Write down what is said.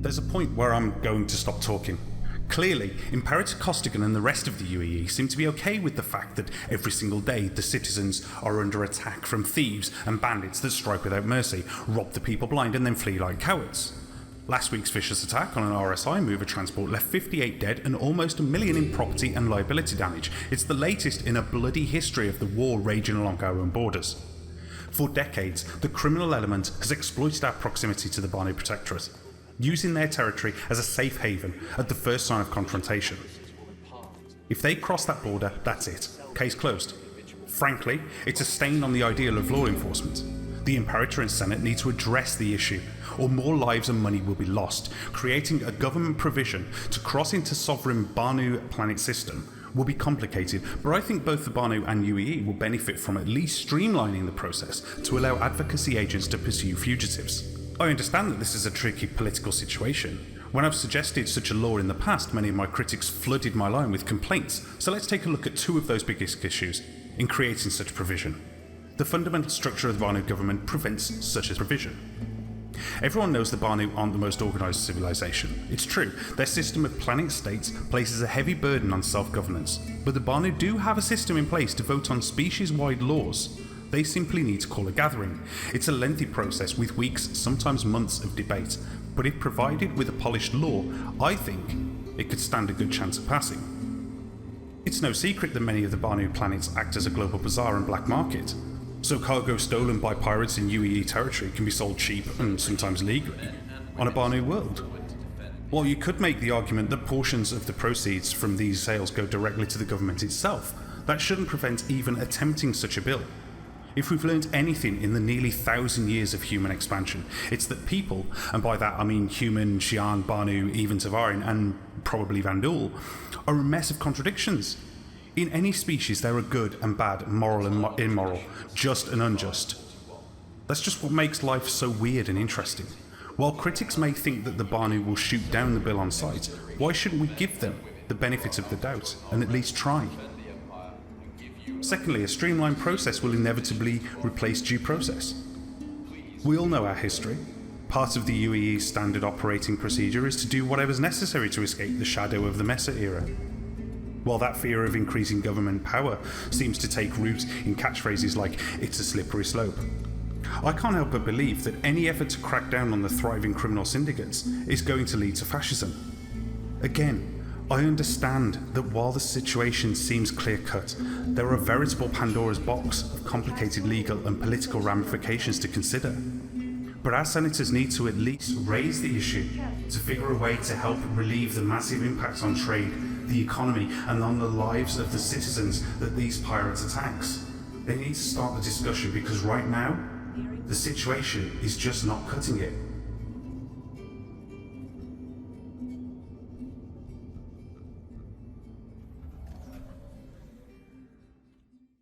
There's a point where I'm going to stop talking. Clearly, Imperator Costigan and the rest of the UAE seem to be okay with the fact that every single day the citizens are under attack from thieves and bandits that strike without mercy, rob the people blind and then flee like cowards. Last week's vicious attack on an RSI mover transport left 58 dead and almost $1 million in property and liability damage. It's the latest in a bloody history of the war raging along our own borders. For decades, the criminal element has exploited our proximity to the Banu Protectorate, using their territory as a safe haven at the first sign of confrontation. If they cross that border, that's it. Case closed. Frankly, it's a stain on the ideal of law enforcement. The Imperator and Senate need to address the issue, or more lives and money will be lost. Creating a government provision to cross into sovereign Banu planet system will be complicated, but I think both the Banu and UAE will benefit from at least streamlining the process to allow advocacy agents to pursue fugitives. I understand that this is a tricky political situation. When I've suggested such a law in the past, many of my critics flooded my line with complaints, so let's take a look at two of those biggest issues in creating such provision. The fundamental structure of the Banu government prevents such a provision. Everyone knows the Banu aren't the most organised civilization. It's true, their system of planning states places a heavy burden on self-governance, but the Banu do have a system in place to vote on species-wide laws. They simply need to call a gathering. It's a lengthy process with weeks, sometimes months of debate, but if provided with a polished law, I think it could stand a good chance of passing. It's no secret that many of the Banu planets act as a global bazaar and black market, so cargo stolen by pirates in UAE territory can be sold cheap and sometimes legally on a Banu world. While you could make the argument that portions of the proceeds from these sales go directly to the government itself, that shouldn't prevent even attempting such a bill. If we've learned anything in the nearly 1,000 years of human expansion, it's that people, and by that I mean human, Xi'an, Banu, even Tavarin, and probably Vandul, are a mess of contradictions. In any species there are good and bad, moral and immoral, just and unjust. That's just what makes life so weird and interesting. While critics may think that the Banu will shoot down the bill on sight, why shouldn't we give them the benefit of the doubt and at least try? Secondly, a streamlined process will inevitably replace due process. We all know our history. Part of the UAE's standard operating procedure is to do whatever's necessary to escape the shadow of the Mesa era. While that fear of increasing government power seems to take root in catchphrases like, "it's a slippery slope," I can't help but believe that any effort to crack down on the thriving criminal syndicates is going to lead to fascism. Again, I understand that while the situation seems clear-cut, there are a veritable Pandora's box of complicated legal and political ramifications to consider. But our senators need to at least raise the issue to figure a way to help relieve the massive impacts on trade, the economy, and on the lives of the citizens that these pirates attacks. They need to start the discussion because right now, the situation is just not cutting it.